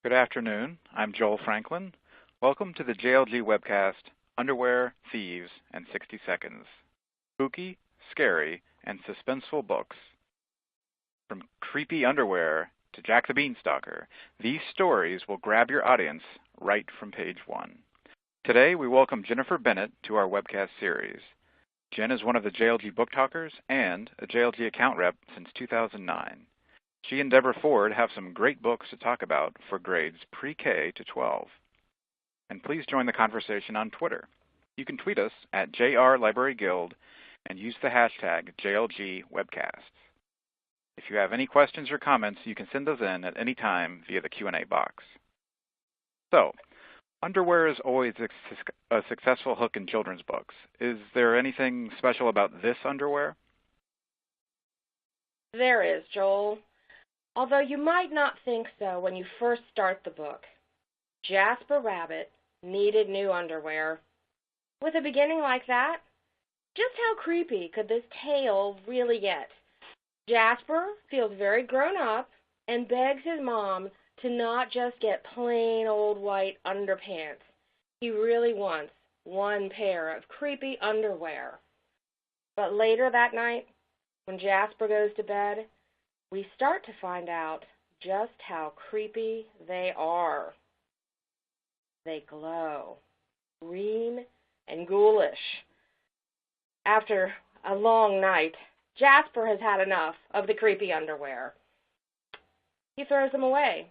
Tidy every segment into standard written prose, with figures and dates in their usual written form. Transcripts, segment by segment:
Good afternoon. I'm Joel Franklin. Welcome to the JLG webcast, Underwear, Thieves, and 60 Seconds. Spooky, scary, and suspenseful books. From creepy underwear to Jack the Beanstalker, these stories will grab your audience right from page one. Today, we welcome Jennifer Bennett to our webcast series. Jen is one of the JLG book talkers and a JLG account rep since 2009. She and Deborah Ford have some great books to talk about for grades pre-K to 12. And please join the conversation on Twitter. You can tweet us at JR Library Guild and use the hashtag JLGWebcasts. If you have any questions or comments, you can send those in at any time via the Q&A box. So, underwear is always a successful hook in children's books. Is there anything special about this underwear? There is, Joel. Although you might not think so when you first start the book. Jasper Rabbit needed new underwear. With a beginning like that, just how creepy could this tale really get? Jasper feels very grown up and begs his mom to not just get plain old white underpants. He really wants one pair of creepy underwear. But later that night, when Jasper goes to bed, we start to find out just how creepy they are. They glow, green and ghoulish. After a long night, Jasper has had enough of the creepy underwear. He throws them away.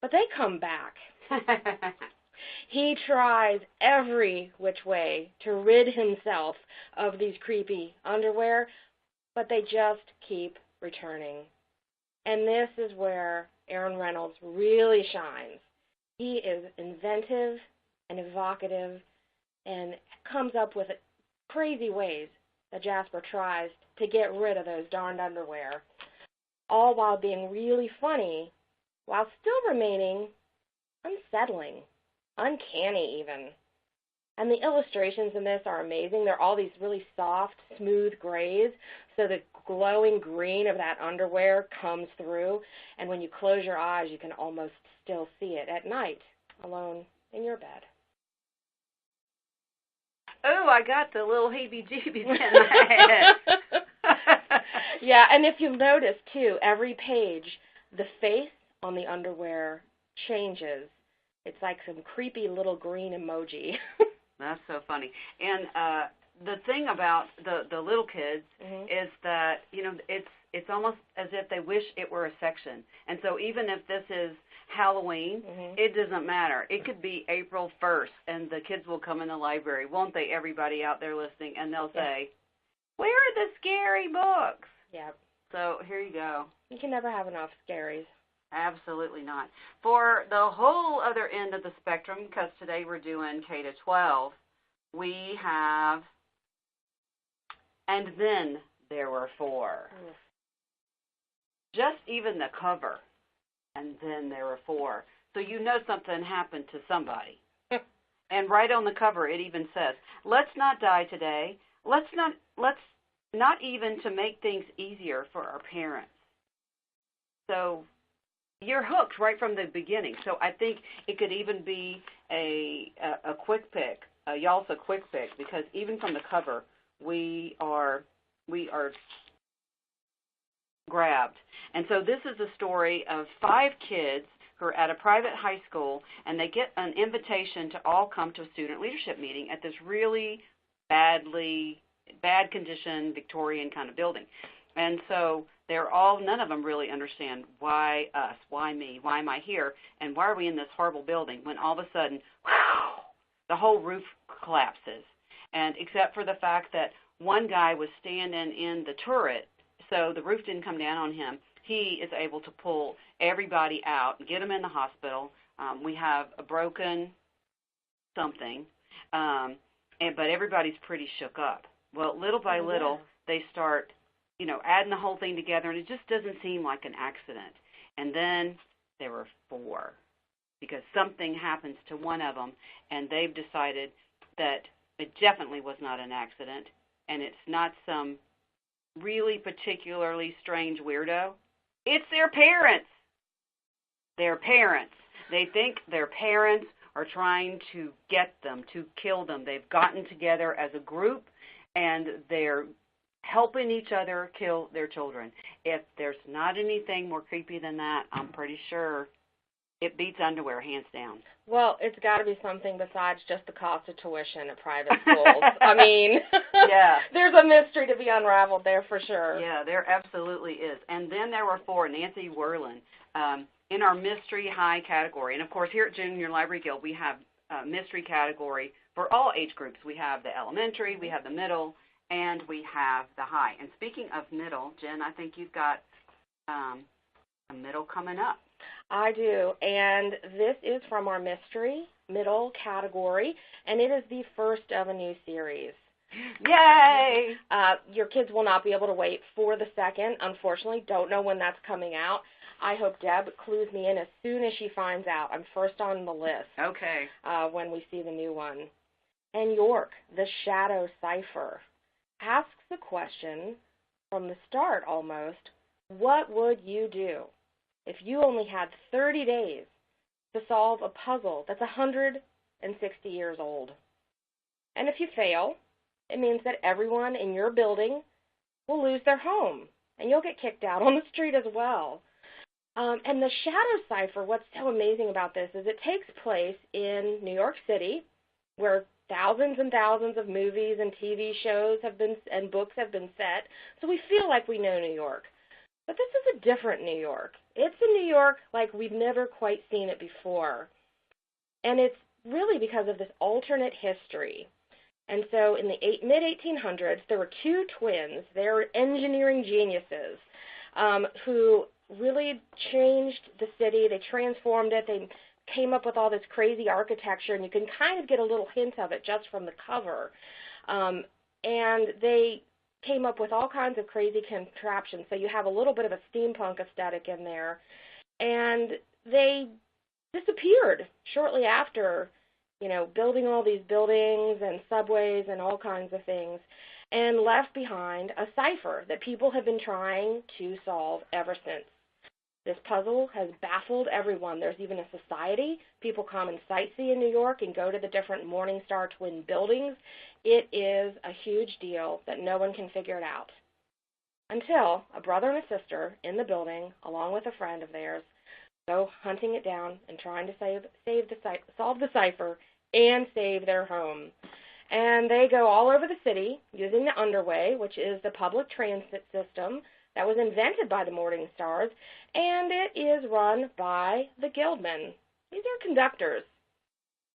But they come back. He tries every which way to rid himself of these creepy underwear, but they just keep returning. And this is where Aaron Reynolds really shines. He is inventive and evocative and comes up with crazy ways that Jasper tries to get rid of those darned underwear, all while being really funny, while still remaining unsettling, uncanny even. And the illustrations in this are amazing. They're all these really soft, smooth grays, so the glowing green of that underwear comes through, and when you close your eyes, you can almost still see it at night, alone in your bed. Oh, I got the little heebie-jeebies in my head. Yeah, and if you'll notice, too, every page, the face on the underwear changes. It's like some creepy little green emoji. That's so funny. And the thing about the little kids is that, it's almost as if they wish it were a section. And so even if this is Halloween, it doesn't matter. It could be April 1st, and the kids will come in the library, won't they, everybody out there listening, and they'll say, where are the scary books? Yeah. So here you go. You can never have enough scaries. Absolutely not. For the whole other end of the spectrum, because today we're doing K to 12, we have, and then there were four. Just even the cover, and then there were four. So you know something happened to somebody. And right on the cover it even says, let's not die today. Let's not even to make things easier for our parents. So you're hooked right from the beginning. So I think it could even be a quick pick, a Yalsa quick pick, because even from the cover, we are grabbed. And so this is a story of 5 kids who are at a private high school, and they get an invitation to all come to a student leadership meeting at this really bad condition, Victorian kind of building. And so none of them really understand why us, why me, why am I here, and why are we in this horrible building when all of a sudden, wow, the whole roof collapses. And except for the fact that one guy was standing in the turret, so the roof didn't come down on him, he is able to pull everybody out and get them in the hospital. We have a broken something, but everybody's pretty shook up. Well, little by little, they start adding the whole thing together, and it just doesn't seem like an accident. And then there were 4, because something happens to one of them, and they've decided that it definitely was not an accident, and it's not some really particularly strange weirdo. It's their parents. their parents. They think their parents are trying to get them, to kill them. They've gotten together as a group, and they're helping each other kill their children. If there's not anything more creepy than that, I'm pretty sure it beats underwear, hands down. Well, it's got to be something besides just the cost of tuition at private schools. I mean, yeah. There's a mystery to be unraveled there for sure. Yeah, there absolutely is. And then there were 4, Nancy Werlin, in our mystery high category. And, of course, here at Junior Library Guild, we have a mystery category for all age groups. We have the elementary, we have the middle, and we have the high. And speaking of middle, Jen, I think you've got a middle coming up. I do, and this is from our mystery middle category, and it is the first of a new series. Yay! Your kids will not be able to wait for the second. Unfortunately, don't know when that's coming out. I hope Deb clues me in as soon as she finds out. I'm first on the list. Okay. When we see the new one. And York, the Shadow Cipher, asks the question from the start almost, what would you do if you only had 30 days to solve a puzzle that's 160 years old? And if you fail, it means that everyone in your building will lose their home, and you'll get kicked out on the street as well. And the Shadow Cipher, what's so amazing about this is it takes place in New York City, where thousands and thousands of movies and TV shows have been and books have been set, so we feel like we know New York. But this is a different New York. It's a New York like we've never quite seen it before. And it's really because of this alternate history. And so in the mid-1800s, there were 2 twins. They were engineering geniuses who really changed the city. They transformed it. They came up with all this crazy architecture, and you can kind of get a little hint of it just from the cover. And they came up with all kinds of crazy contraptions. So you have a little bit of a steampunk aesthetic in there. And they disappeared shortly after, building all these buildings and subways and all kinds of things, and left behind a cipher that people have been trying to solve ever since. This puzzle has baffled everyone. There's even a society. People come and sightsee in New York and go to the different Morningstar twin buildings. It is a huge deal that no one can figure it out. Until a brother and a sister in the building, along with a friend of theirs, go hunting it down and trying to solve the cipher and save their home. And they go all over the city using the Underway, which is the public transit system that was invented by the Morningstars, and it is run by the Guildmen. These are conductors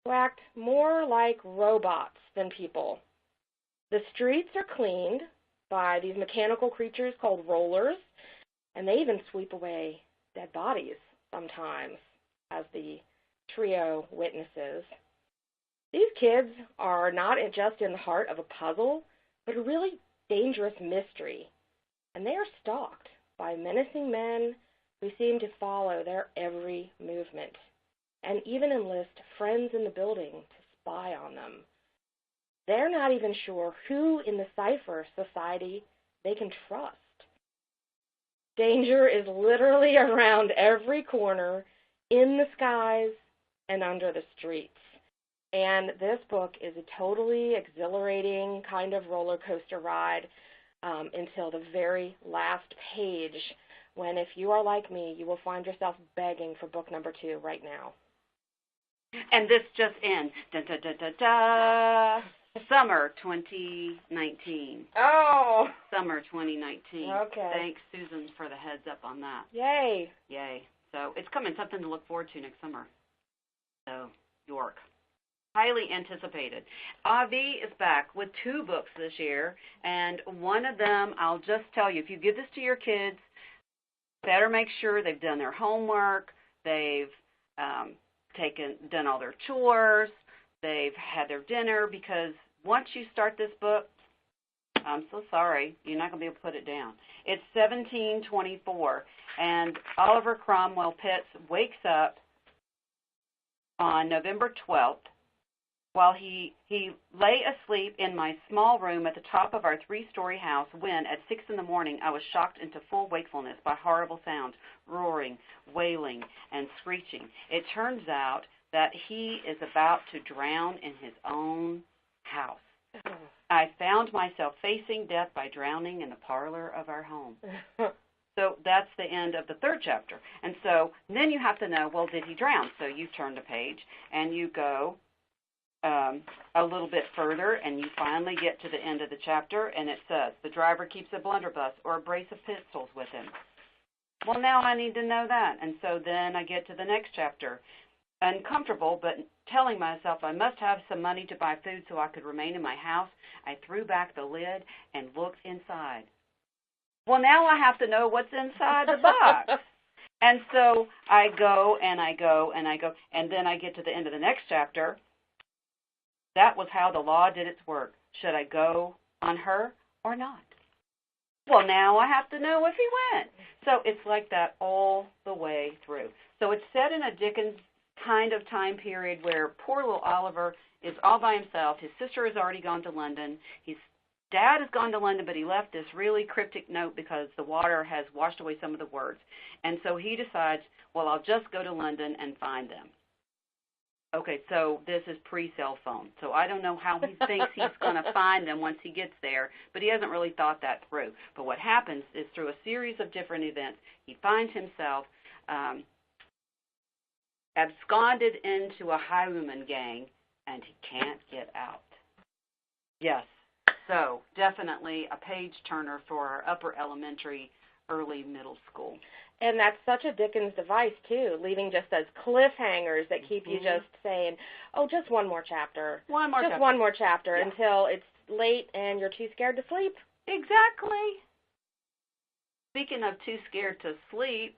who act more like robots than people. The streets are cleaned by these mechanical creatures called rollers, and they even sweep away dead bodies sometimes, as the trio witnesses. These kids are not just in the heart of a puzzle, but a really dangerous mystery, and they are stalked by menacing men who seem to follow their every movement, and even enlist friends in the building to spy on them. They're not even sure who in the Cipher Society they can trust. Danger is literally around every corner, in the skies, and under the streets. And this book is a totally exhilarating kind of roller coaster ride until the very last page, when, if you are like me, you will find yourself begging for book number 2 right now. And this just in. Da, da, da, da, da. Summer 2019. Oh! Summer 2019. Okay. Thanks, Susan, for the heads up on that. Yay. Yay. So it's coming, something to look forward to next summer. So, York. Highly anticipated. Avi is back with 2 books this year, and one of them, I'll just tell you, if you give this to your kids, better make sure they've done their homework, they've done all their chores, they've had their dinner, because once you start this book, I'm so sorry, you're not going to be able to put it down. It's 1724, and Oliver Cromwell Pitts wakes up on November 12th, while he lay asleep in my small room at the top of our 3-story house when, at 6 in the morning, I was shocked into full wakefulness by horrible sounds, roaring, wailing, and screeching. It turns out that he is about to drown in his own house. I found myself facing death by drowning in the parlor of our home. So that's the end of the 3rd chapter. And so then you have to know, well, did he drown? So you turn the page and you go a little bit further, and you finally get to the end of the chapter, and it says, the driver keeps a blunderbuss or a brace of pistols with him. Well, now I need to know that. And so then I get to the next chapter, uncomfortable, but telling myself I must have some money to buy food so I could remain in my house. I threw back the lid and looked inside. Well, now I have to know what's inside the box. And so I go, and I go, and I go, and then I get to the end of the next chapter. That was how the law did its work. Should I go on her or not? Well, now I have to know if he went. So it's like that all the way through. So it's set in a Dickens kind of time period where poor little Oliver is all by himself. His sister has already gone to London. His dad has gone to London, but he left this really cryptic note because the water has washed away some of the words. And so he decides, well, I'll just go to London and find them. Okay, so this is pre-cell phone. So I don't know how he thinks he's going to find them once he gets there, but he hasn't really thought that through. But what happens is through a series of different events, he finds himself absconded into a highwayman gang, and he can't get out. Yes, so definitely a page-turner for our upper elementary, early middle school. And that's such a Dickens device, too, leaving just those cliffhangers that keep you just saying, oh, just one more chapter. One more chapter yeah. Until it's late and you're too scared to sleep. Exactly. Speaking of too scared to sleep.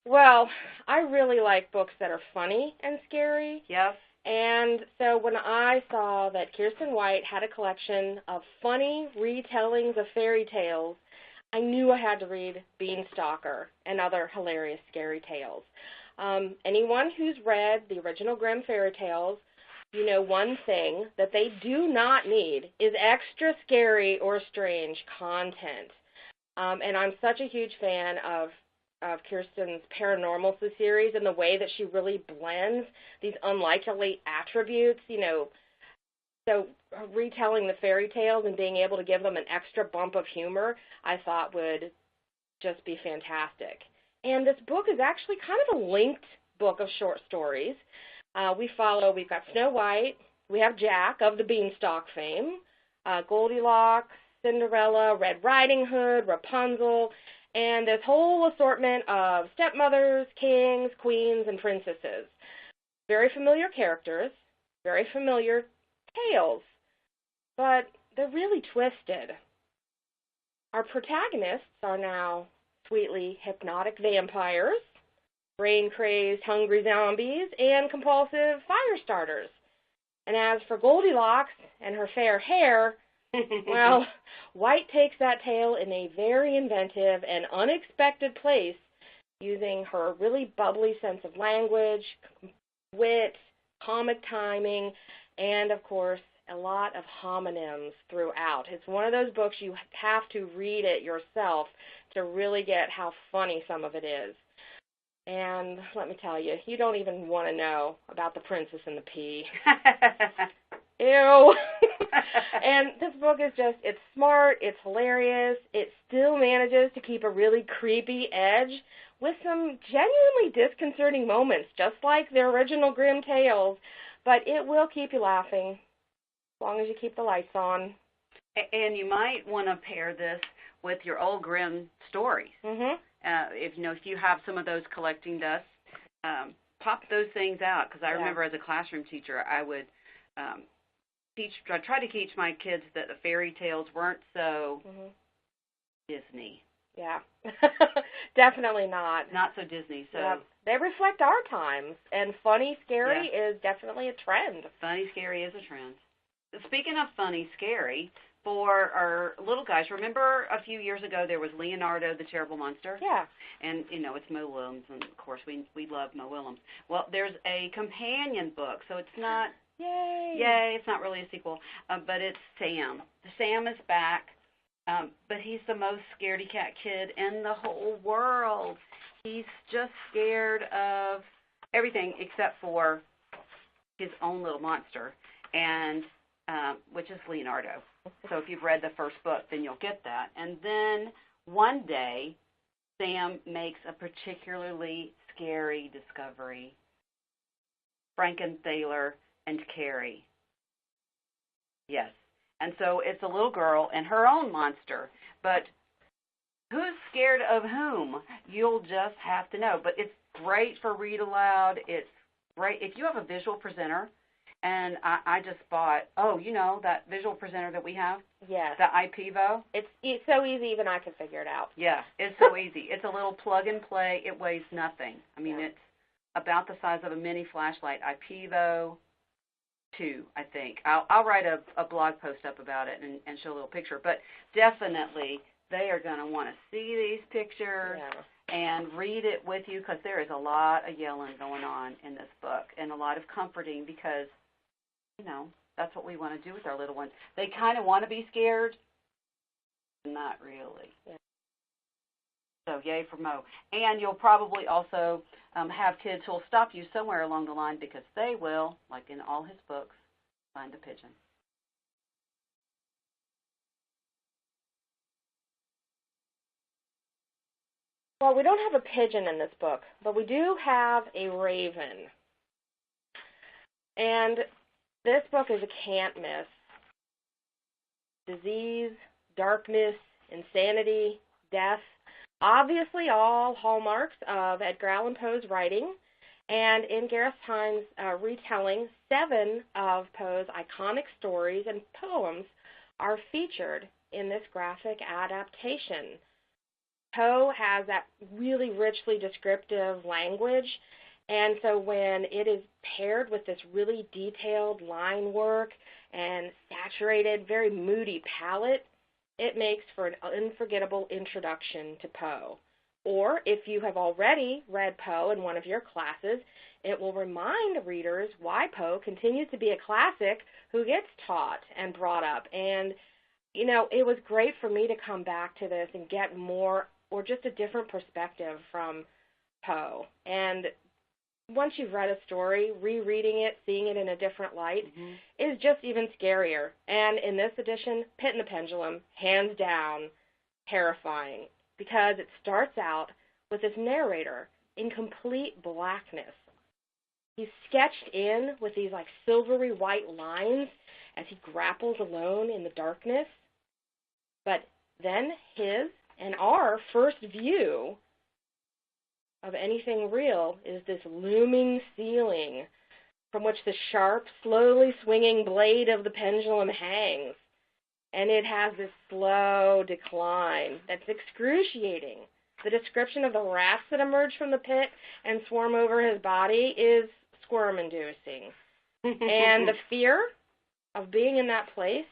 Well, I really like books that are funny and scary. Yep. And so when I saw that Kiersten White had a collection of funny retellings of fairy tales, I knew I had to read Beanstalker and other hilarious scary tales. Anyone who's read the original Grimm fairy tales, you know one thing that they do not need is extra scary or strange content. And I'm such a huge fan of Kiersten's Paranormal series and the way that she really blends these unlikely attributes, you know. So retelling the fairy tales and being able to give them an extra bump of humor, I thought would just be fantastic. And this book is actually kind of a linked book of short stories. We've got Snow White, we have Jack of the Beanstalk fame, Goldilocks, Cinderella, Red Riding Hood, Rapunzel, and this whole assortment of stepmothers, kings, queens, and princesses. Very familiar characters, very familiar tales, but they're really twisted. Our protagonists are now sweetly hypnotic vampires, brain-crazed hungry zombies, and compulsive fire starters. And as for Goldilocks and her fair hair, well, White takes that tale in a very inventive and unexpected place, using her really bubbly sense of language, wit, comic timing, and, of course, a lot of homonyms throughout. It's one of those books you have to read it yourself to really get how funny some of it is. And let me tell you, you don't even want to know about the Princess and the Pea. Ew. And this book is just, it's smart, it's hilarious, it still manages to keep a really creepy edge with some genuinely disconcerting moments, just like the original Grimm tales, but it will keep you laughing as long as you keep the lights on. And you might want to pair this with your old Grimm stories. Mm-hmm. If you have some of those collecting dust, pop those things out, because I remember as a classroom teacher, I would try to teach my kids that the fairy tales weren't so Disney. Yeah, definitely not. Not so Disney. So yep. They reflect our times, and funny, scary is definitely a trend. Funny, scary is a trend. Speaking of funny, scary, for our little guys, remember a few years ago there was Leonardo the Terrible Monster? Yeah. And, it's Mo Willems, and, of course, we love Mo Willems. Well, there's a companion book, so it's not Yay! Yay, it's not really a sequel, but it's Sam. Sam is back, but he's the most scaredy cat kid in the whole world. He's just scared of everything except for his own little monster, and which is Leonardo. So if you've read the first book, then you'll get that. And then one day, Sam makes a particularly scary discovery. Frankenthaler and Carrie. Yes. And so it's a little girl and her own monster. But who's scared of whom? You'll just have to know. But it's great for read aloud. It's great. If you have a visual presenter, and I just bought, that visual presenter that we have? Yes. The iPivo? It's so easy, even I can figure it out. Yeah, it's so easy. It's a little plug and play. It weighs nothing. I mean, It's about the size of a mini flashlight. iPivo 2, I think. I'll write a blog post up about it and show a little picture. But definitely, they are going to want to see these pictures and read it with you, because there is a lot of yelling going on in this book and a lot of comforting, because, that's what we want to do with our little ones. They kind of want to be scared. Not really. Yeah. So yay for Mo. And you'll probably also have kids who will stop you somewhere along the line, because they will, like in all his books, find a pigeon. Well, we don't have a pigeon in this book, but we do have a raven. And this book is a can't miss. Disease, darkness, insanity, death, obviously all hallmarks of Edgar Allan Poe's writing. And in Gareth Tynes' retelling, 7 of Poe's iconic stories and poems are featured in this graphic adaptation. Poe has that really richly descriptive language, and so when it is paired with this really detailed line work and saturated, very moody palette, it makes for an unforgettable introduction to Poe. Or if you have already read Poe in one of your classes, it will remind readers why Poe continues to be a classic who gets taught and brought up. And, it was great for me to come back to this and get more or just a different perspective from Poe. And once you've read a story, rereading it, seeing it in a different light, is just even scarier. And in this edition, Pit and the Pendulum, hands down, terrifying, because it starts out with this narrator in complete blackness. He's sketched in with these like silvery white lines as he grapples alone in the darkness. But then his and our first view of anything real is this looming ceiling from which the sharp, slowly swinging blade of the pendulum hangs. And it has this slow decline that's excruciating. The description of the rats that emerge from the pit and swarm over his body is squirm-inducing. And the fear of being in that place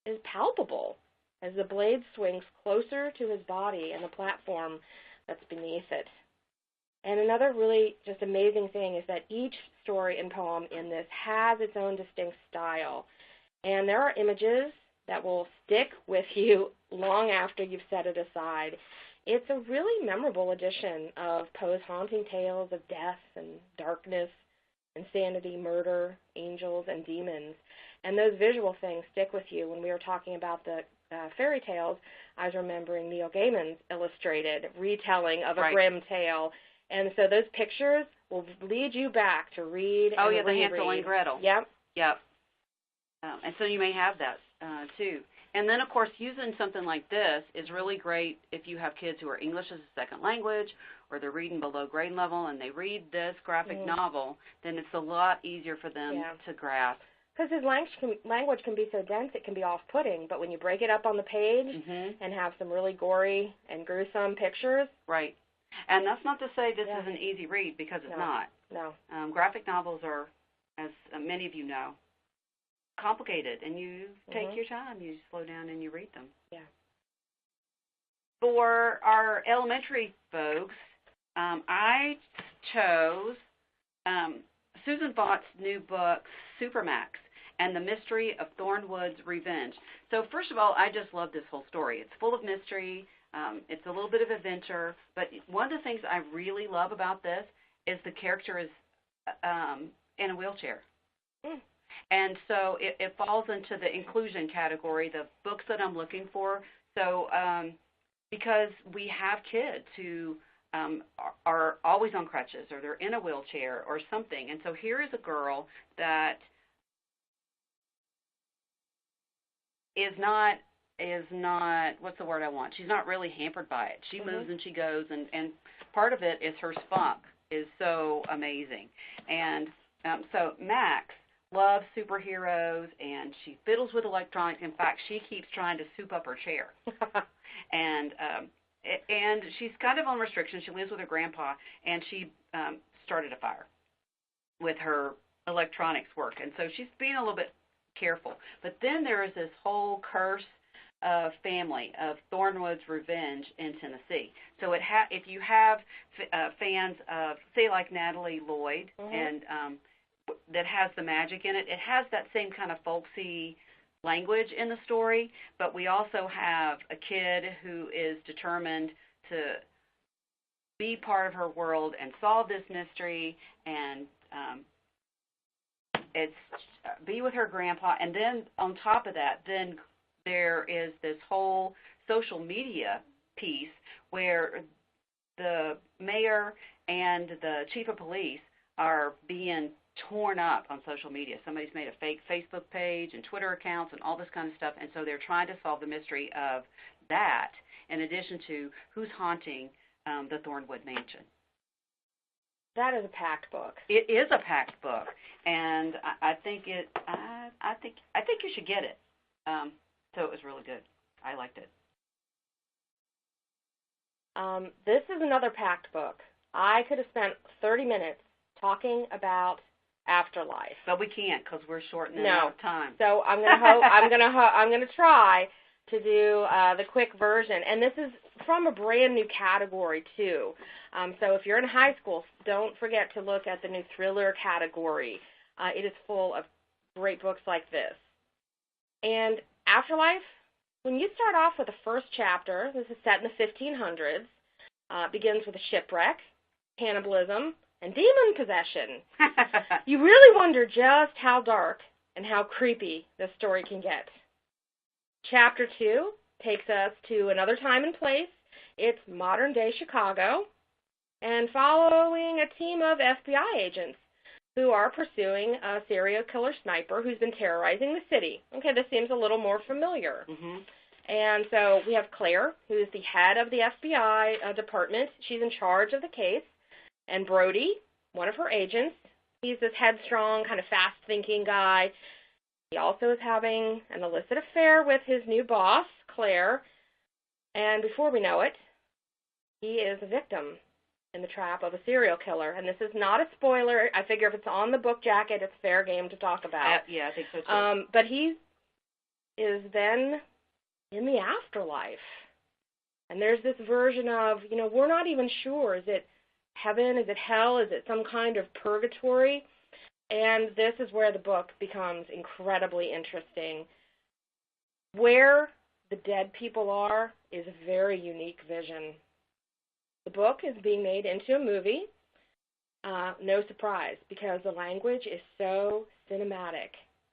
is palpable as the blade swings closer to his body and the platform that's beneath it. And another really just amazing thing is that each story and poem in this has its own distinct style. And there are images that will stick with you long after you've set it aside. It's a really memorable edition of Poe's haunting tales of death and darkness, insanity, murder, angels, and demons. And those visual things stick with you. When we were talking about the fairy tales, I was remembering Neil Gaiman's illustrated retelling of a grim tale. And so those pictures will lead you back to read and reread. The Hansel and Gretel. Yep. And so you may have that, too. And then, of course, using something like this is really great if you have kids who are English as a second language or they're reading below grade level and they read this graphic novel, then it's a lot easier for them to grasp. Because his language can be so dense it can be off-putting, but when you break it up on the page and have some really gory and gruesome pictures. Right. And that's not to say this is an easy read, because it's not. No. Graphic novels are, as many of you know, complicated, and you take your time. You slow down and you read them. Yeah. For our elementary folks, I chose Susan Vought's new book, Supermax, and the Mystery of Thornwood's Revenge. So first of all, I just love this whole story. It's full of mystery. It's a little bit of adventure. But one of the things I really love about this is the character is in a wheelchair. Mm. And so it falls into the inclusion category, the books that I'm looking for. So because we have kids who are always on crutches, or they're in a wheelchair or something. And so here is a girl that is not what's the word I want? She's not really hampered by it. She moves and she goes, and part of it is her spunk is so amazing. And so Max loves superheroes, and she fiddles with electronics. In fact, she keeps trying to soup up her chair. And she's kind of on restrictions. She lives with her grandpa, and she started a fire with her electronics work. And so she's being a little bit careful. But then there is this whole curse family of Thornwood's Revenge in Tennessee. So if you have fans of, say, like Natalie Lloyd, and that has the magic in it, it has that same kind of folksy language in the story, but we also have a kid who is determined to be part of her world and solve this mystery, and it's be with her grandpa. And then on top of that, then there is this whole social media piece where the mayor and the chief of police are being torn up on social media. Somebody's made a fake Facebook page and Twitter accounts and all this kind of stuff, and so they're trying to solve the mystery of that, in addition to who's haunting the Thornwood Mansion. That is a packed book. It is a packed book, and I think you should get it. So it was really good. I liked it. This is another packed book. I could have spent 30 minutes talking about Afterlife, but we can't because we're shortening out of time. So I'm gonna try to do the quick version, and this is from a brand new category too. So if you're in high school, don't forget to look at the new thriller category. It is full of great books like this. And Afterlife, when you start off with the first chapter, this is set in the 1500s, begins with a shipwreck, cannibalism, and demon possession. You really wonder just how dark and how creepy this story can get. Chapter 2 takes us to another time and place. It's modern-day Chicago, and following a team of FBI agents who are pursuing a serial killer sniper who's been terrorizing the city. Okay, this seems a little more familiar. And so we have Claire, who's the head of the FBI department. She's in charge of the case. And Brody, one of her agents, he's this headstrong, kind of fast-thinking guy. He also is having an illicit affair with his new boss, Claire. And before we know it, he is a victim in the trap of a serial killer. And this is not a spoiler. I figure if it's on the book jacket, it's fair game to talk about. Yeah, I think so too. But he is then in the afterlife. And there's this version of, we're not even sure. Is it heaven? Is it hell? Is it some kind of purgatory? And this is where the book becomes incredibly interesting. Where the dead people are is a very unique vision. The book is being made into a movie. No surprise, because the language is so cinematic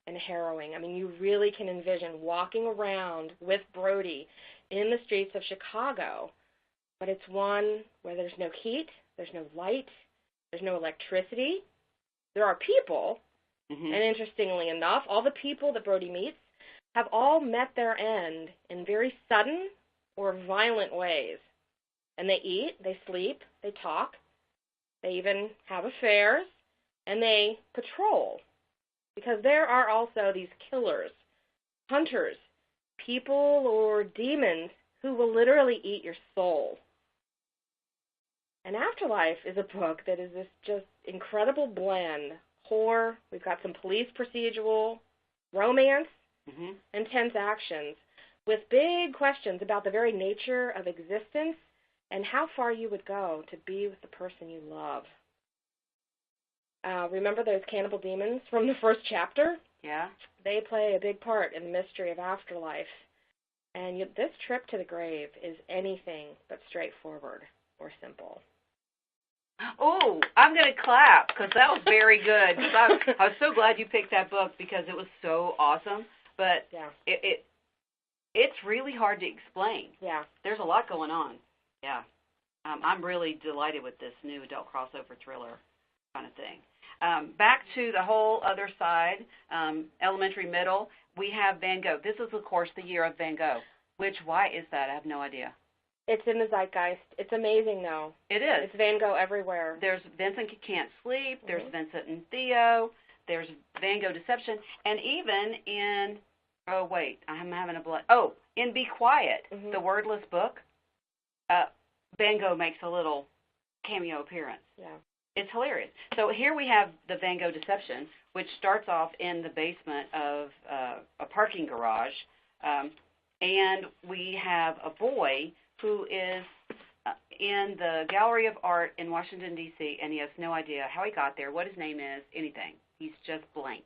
and harrowing. I mean, you really can envision walking around with Brody in the streets of Chicago, but it's one where there's no heat, there's no light, there's no electricity. There are people, and interestingly enough, all the people that Brody meets have all met their end in very sudden or violent ways. And they eat, they sleep, they talk, they even have affairs, and they patrol. Because there are also these killers, hunters, people or demons who will literally eat your soul. And Afterlife is a book that is this just incredible blend. Horror, we've got some police procedural, romance, and tense actions, with big questions about the very nature of existence and how far you would go to be with the person you love. Remember those cannibal demons from the first chapter? Yeah. They play a big part in the mystery of afterlife. And this trip to the grave is anything but straightforward or simple. Oh, I'm going to clap because that was very good. I was so glad you picked that book because it was so awesome. But yeah. It's really hard to explain. Yeah. There's a lot going on. Yeah. I'm really delighted with this new adult crossover thriller kind of thing. Back to the whole other side, elementary, middle, we have Van Gogh. This is, of course, the year of Van Gogh. Why is that? I have no idea. It's in the zeitgeist. It's amazing, though. It is. It's Van Gogh everywhere. There's Vincent Can't Sleep. There's Vincent and Theo. There's Van Gogh Deception. And even in, I'm having a blank. Oh, in Be Quiet, the wordless book, Van Gogh makes a little cameo appearance. Yeah. It's hilarious. So here we have the Van Gogh Deception, which starts off in the basement of a parking garage. And we have a boy who is in the Gallery of Art in Washington, D.C., and he has no idea how he got there, what his name is, anything. He's just blank.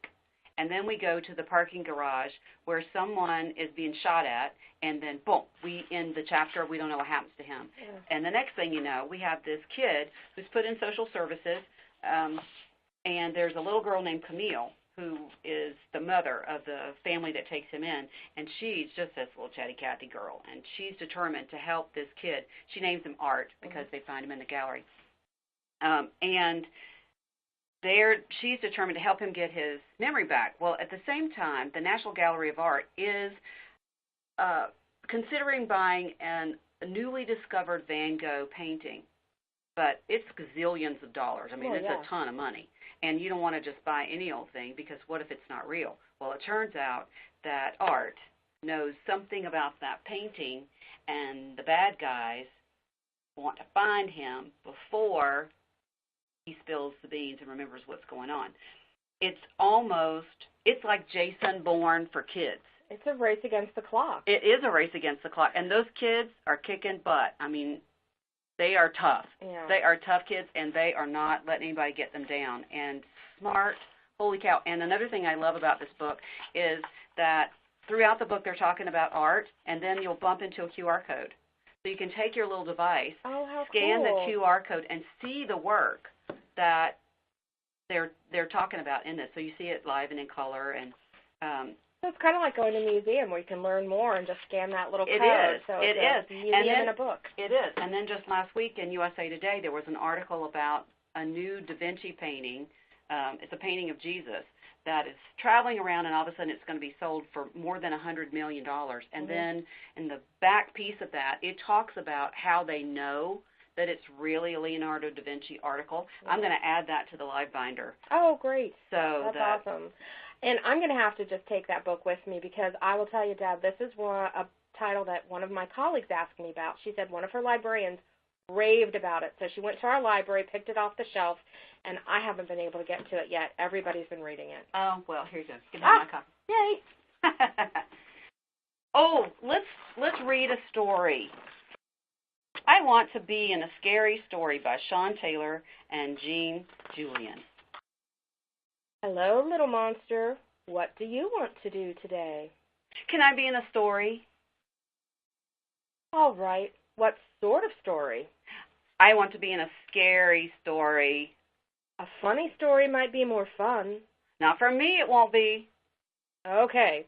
And then we go to the parking garage where someone is being shot at, and then, boom, we end the chapter. We don't know what happens to him. Yeah. And the next thing you know, we have this kid who's put in social services, and there's a little girl named Camille who is the mother of the family that takes him in, and she's just this little chatty Cathy girl, and she's determined to help this kid. She names him Art because they find him in the gallery. And she's determined to help him get his memory back. Well, at the same time, the National Gallery of Art is considering buying a newly discovered Van Gogh painting, but it's gazillions of dollars. I mean, it's a ton of money. And you don't want to just buy any old thing because what if it's not real? Well, it turns out that Art knows something about that painting, and the bad guys want to find him before he spills the beans and remembers what's going on. It's like Jason Bourne for kids. It's a race against the clock. It is a race against the clock. And those kids are kicking butt. I mean, they are tough. Yeah. They are tough kids, and they are not letting anybody get them down. And smart, holy cow. And another thing I love about this book is that throughout the book they're talking about art, and then you'll bump into a QR code. So you can take your little device, scan the QR code, and see the work that they're talking about in this. So you see it live and in color. And so it's kind of like going to a museum where you can learn more and just scan that little code. It is. So it is. A museum in a book. It is. And then just last week in USA Today, there was an article about a new Da Vinci painting. It's a painting of Jesus that is traveling around, and all of a sudden it's going to be sold for more than $100 million. And then in the back piece of that, it talks about how they know that it's really a Leonardo da Vinci article. I'm going to add that to the live binder. Oh, great. That's awesome. And I'm going to have to just take that book with me because I will tell you, Dad, this is a title that one of my colleagues asked me about. She said one of her librarians raved about it. So she went to our library, picked it off the shelf, and I haven't been able to get to it yet. Everybody's been reading it. Oh, well, here you go. Give me my copy. Yay. Oh, let's read a story. I Want to Be in a Scary Story by Sean Taylor and Jean Julian. Hello, little monster. What do you want to do today? Can I be in a story? All right. What sort of story? I want to be in a scary story. A funny story might be more fun. Not for me, it won't be. Okay.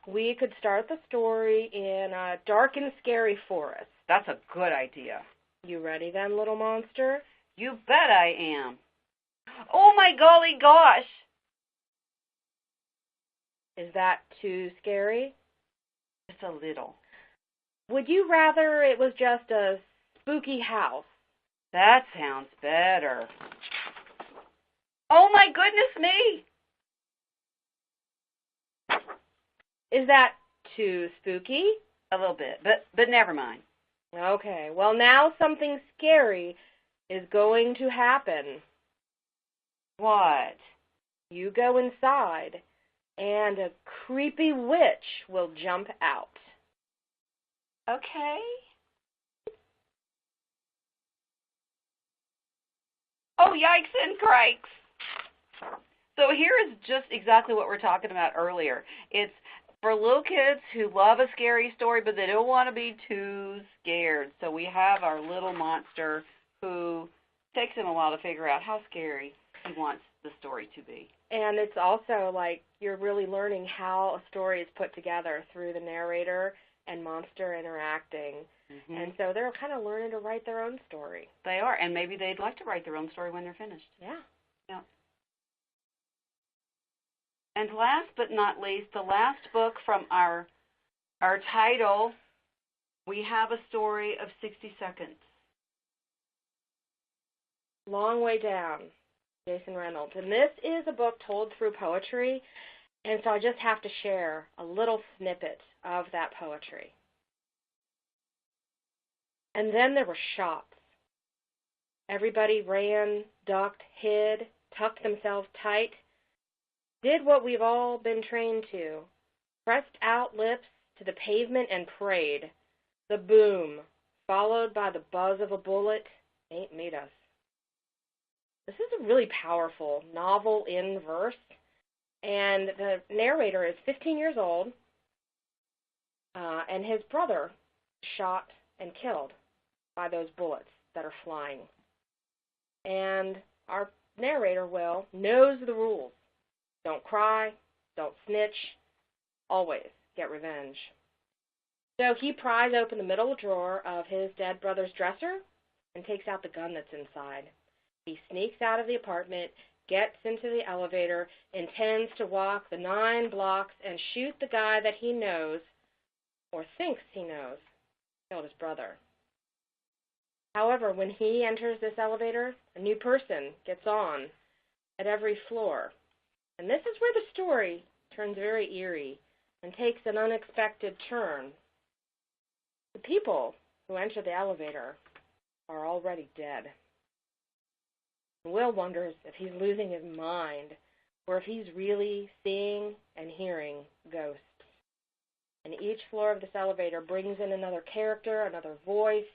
We could start the story in a dark and scary forest. That's a good idea. You ready then, little monster? You bet I am. Oh, my golly gosh. Is that too scary? Just a little. Would you rather it was just a spooky house? That sounds better. Oh, my goodness me. Is that too spooky? A little bit, but never mind. Okay, well now something scary is going to happen. What? You go inside, and a creepy witch will jump out. Okay. Oh, yikes and crikes. So here is just exactly what we're talking about earlier. It's for little kids who love a scary story, but they don't want to be too scared. So we have our little monster who takes him a while to figure out how scary he wants the story to be. And it's also like you're really learning how a story is put together through the narrator and monster interacting. Mm-hmm. And so they're kind of learning to write their own story. They are, and maybe they'd like to write their own story when they're finished. Yeah. Yeah. And last but not least, the last book from our title, we have a story of 60 seconds. Long Way Down, Jason Reynolds. And this is a book told through poetry, and so I just have to share a little snippet of that poetry. And then there were shots. Everybody ran, ducked, hid, tucked themselves tight, did what we've all been trained to, pressed out lips to the pavement and prayed. The boom, followed by the buzz of a bullet, ain't meet us. This is a really powerful novel in verse, and the narrator is 15 years old, and his brother shot and killed by those bullets that are flying. And our narrator, Will, knows the rules. Don't cry, don't snitch, always get revenge. So he pries open the middle drawer of his dead brother's dresser and takes out the gun that's inside. He sneaks out of the apartment, gets into the elevator, intends to walk the 9 blocks and shoot the guy that he knows, or thinks he knows, killed his brother. However, when he enters this elevator, a new person gets on at every floor. And this is where the story turns very eerie and takes an unexpected turn. The people who enter the elevator are already dead. Will wonders if he's losing his mind or if he's really seeing and hearing ghosts. And each floor of this elevator brings in another character, another voice,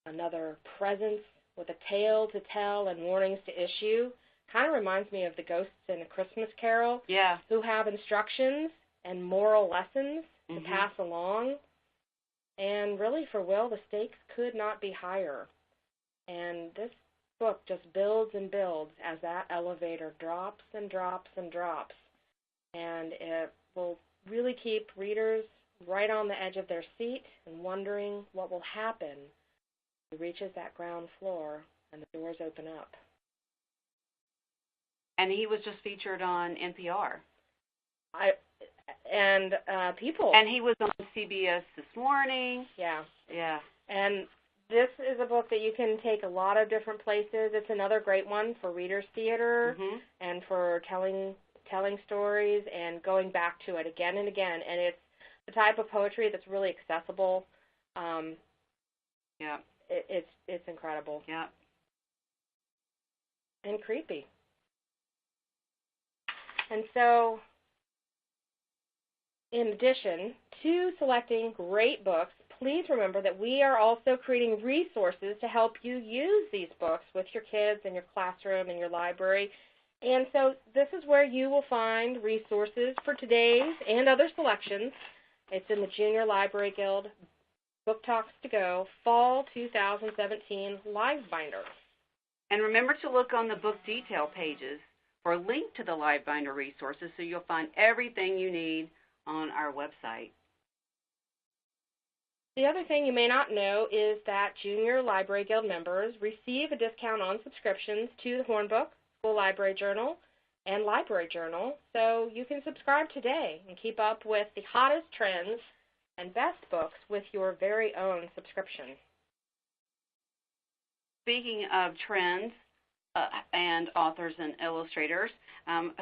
another presence with a tale to tell and warnings to issue. Kind of reminds me of the ghosts in A Christmas Carol, who have instructions and moral lessons to pass along. And really, for Will, the stakes could not be higher. And this book just builds and builds as that elevator drops and drops and drops. And it will really keep readers right on the edge of their seat and wondering what will happen. He reaches that ground floor and the doors open up. And he was just featured on NPR. People. And he was on CBS This Morning. Yeah. Yeah. And this is a book that you can take a lot of different places. It's another great one for readers' theater and for telling stories and going back to it again and again. And it's the type of poetry that's really accessible. It's incredible. Yeah. And creepy. And so, in addition to selecting great books, please remember that we are also creating resources to help you use these books with your kids in your classroom and your library. And so this is where you will find resources for today's and other selections. It's in the Junior Library Guild Book Talks to Go Fall 2017 Live Binder. And remember to look on the book detail pages for a link to the Live Binder resources so you'll find everything you need on our website. The other thing you may not know is that Junior Library Guild members receive a discount on subscriptions to the Hornbook, School Library Journal, and Library Journal, so you can subscribe today and keep up with the hottest trends and best books with your very own subscription. Speaking of trends and authors and illustrators,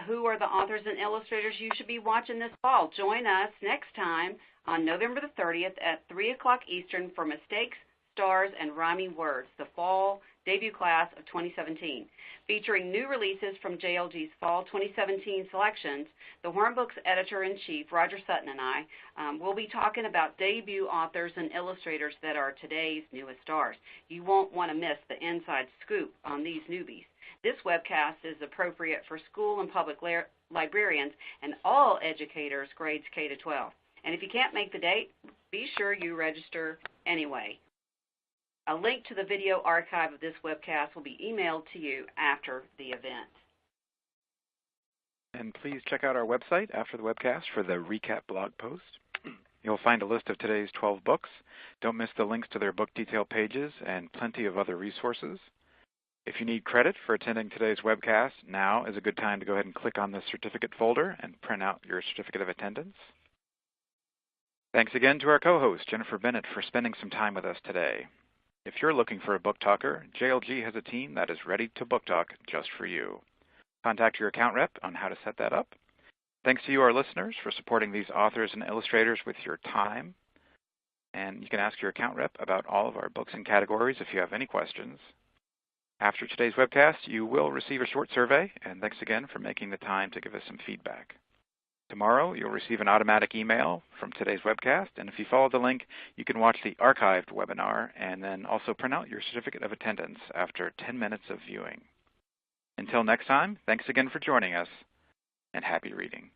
who are the authors and illustrators you should be watching this fall? Join us next time on November the 30th at 3 o'clock Eastern for Mistakes, Stars, and Rhyming Words, the fall debut class of 2017. Featuring new releases from JLG's Fall 2017 selections, the Hornbook's editor-in-chief, Roger Sutton, and I will be talking about debut authors and illustrators that are today's newest stars. You won't want to miss the inside scoop on these newbies. This webcast is appropriate for school and public librarians and all educators grades K to 12. And if you can't make the date, be sure you register anyway. A link to the video archive of this webcast will be emailed to you after the event. And please check out our website after the webcast for the recap blog post. You'll find a list of today's 12 books. Don't miss the links to their book detail pages and plenty of other resources. If you need credit for attending today's webcast, now is a good time to go ahead and click on the certificate folder and print out your certificate of attendance. Thanks again to our co-host, Jennifer Bennett, for spending some time with us today. If you're looking for a book talker, JLG has a team that is ready to book talk just for you. Contact your account rep on how to set that up. Thanks to you, our listeners, for supporting these authors and illustrators with your time. And you can ask your account rep about all of our books and categories if you have any questions. After today's webcast, you will receive a short survey, and thanks again for making the time to give us some feedback. Tomorrow, you'll receive an automatic email from today's webcast, and if you follow the link, you can watch the archived webinar and then also print out your certificate of attendance after 10 minutes of viewing. Until next time, thanks again for joining us, and happy reading.